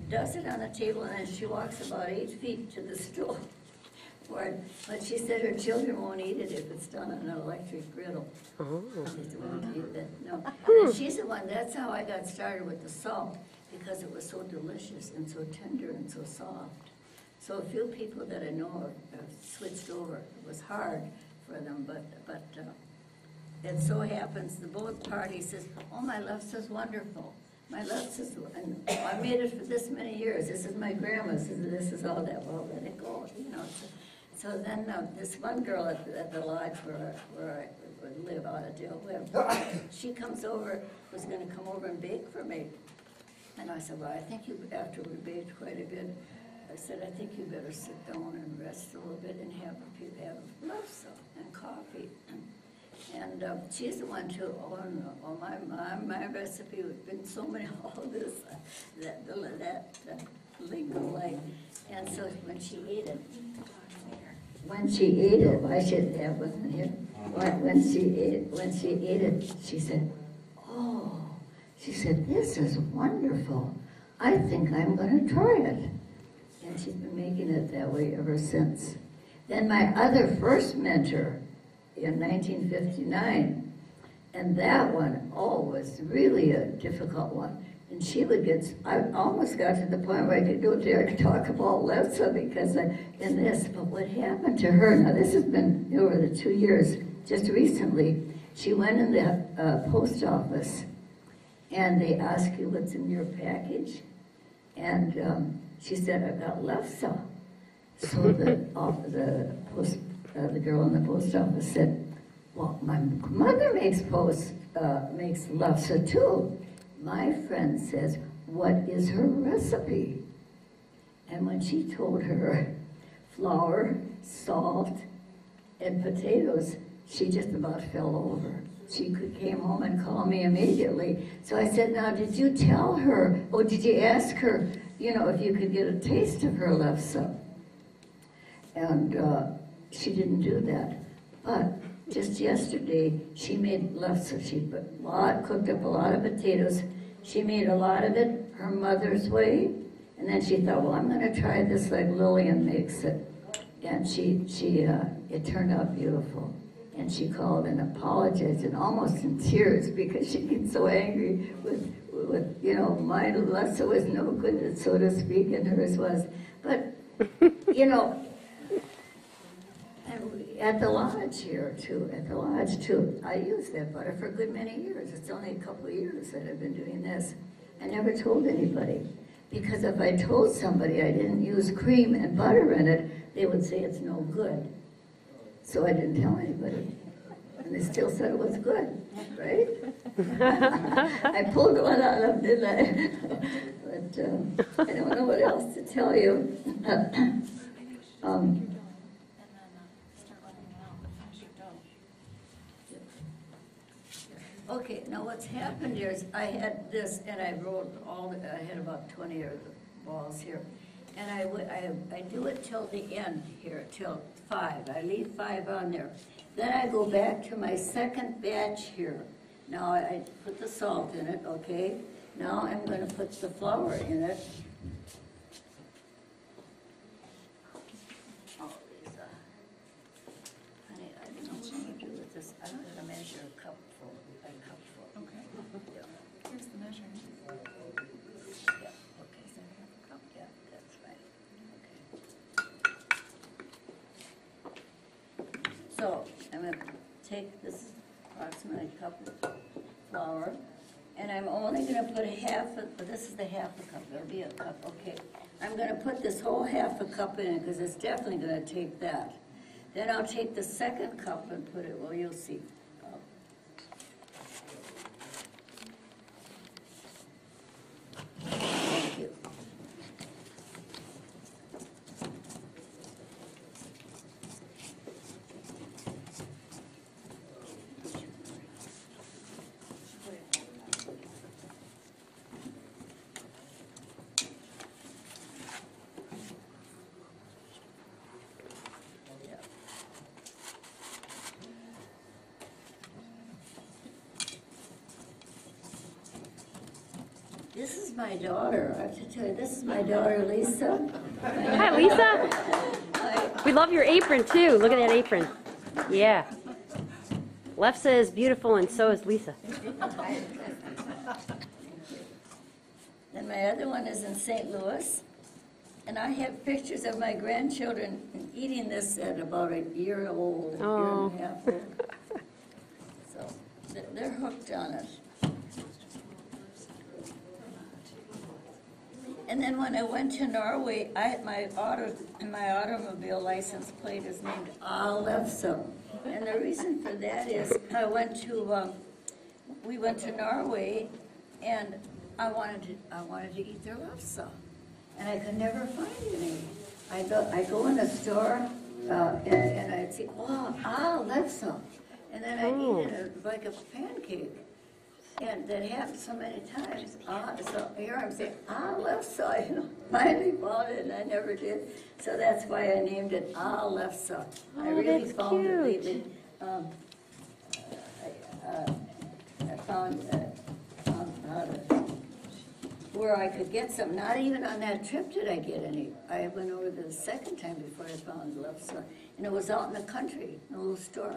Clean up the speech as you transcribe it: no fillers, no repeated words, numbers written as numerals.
does it on the table, and then she walks about 8 feet to the stove. But she said her children won't eat it if it's done on an electric griddle. Oh. They won't eat it, no. And she's the one, that's how I got started with the salt, because it was so delicious and so tender and so soft. So a few people that I know have switched over. It was hard for them, but it so happens the both parties says, oh, my Lefse is wonderful. My Lefse is, and I made it for this many years. This is my grandma's, this is all that. Well, let it go, you know. So then this one girl at the lodge where I would live out of Dale Webb, she comes over, was going to come over and bake for me. And I said, well, I think you, after we baked quite a bit, I said, I think you better sit down and rest a little bit and have Lefse and coffee. And she's the one too. Oh, my recipe has been so many, all this, that lingo like. And so when she ate it, I should have wasn't here. When she ate it, she said, oh, she said, this is wonderful. I think I'm going to try it. And she's been making it that way ever since. Then my other first mentor in 1959, and that one, was really a difficult one. And she would I almost got to the point where I could go dare to talk about Lefse because in this, but what happened to her, now this has been over the 2 years, just recently, she went in the post office and they ask you what's in your package. And she said, I got Lefse. So the girl in the post office said, well, my mother makes Lefse too. My friend says, what is her recipe? And when she told her flour, salt, and potatoes, she just about fell over. She came home and called me immediately. So I said, now, did you tell her, or did you ask her, if you could get a taste of her Lefse? And she didn't do that. But just yesterday, she made Lefse. She cooked up a lot of potatoes. She made a lot of it her mother's way. And then she thought, well, I'm going to try this like Lillian makes it. And it turned out beautiful. And she called and apologized, and almost in tears because she gets so angry with my Lefse was no good, so to speak, and hers was. But, at the lodge too, I used that butter for a good many years. It's only a couple of years that I've been doing this. I never told anybody. Because if I told somebody I didn't use cream and butter in it, they would say it's no good. So I didn't tell anybody. And they still said it was good, right? I pulled one out of, didn't I? But I don't know what else to tell you. Okay, now what's happened here is I had this, and I wrote I had about 20 of the balls here. And I do it till the end here, till 5. I leave 5 on there. Then I go back to my second batch here. Now I put the salt in it, okay? Now I'm going to put the flour in it. Oh, Lisa. Honey, I don't know what I'm going to do with this. I'm going to measure a cupful. Okay. Yeah. Here's the measuring. Yeah, okay. Is that half a cup? Yeah, that's right. Okay. So I'm going to take this approximately cup of flour, and I'm only going to put this is the half a cup. There'll be a cup. Okay. I'm going to put this whole half a cup in because it's definitely going to take that. Then I'll take the second cup and put it, well, you'll see. Thank you. my daughter. I have to tell you, this is my daughter, Lisa. Hi, Lisa. We love your apron, too. Look at that apron. Yeah. Lefse is beautiful, and so is Lisa. And my other one is in St. Louis. And I have pictures of my grandchildren eating this at about a year old, a year and a half old. So they're hooked on it. And then when I went to Norway, my automobile license plate is named Ahh Lefse. And the reason for that is we went to Norway, and I wanted to eat their lefse, and I could never find any. I go in a store, and I'd say, oh, Ahh Lefse, and then I'd eat it like a pancake. And that happened so many times. So here I'm saying, Ahh Lefse, I finally found it, and I never did. So that's why I named it Ahh Lefse. I really that's found cute. it. I found where I could get some. Not even on that trip did I get any. I went over the second time before I found Lefse, and it was out in the country, in a little store.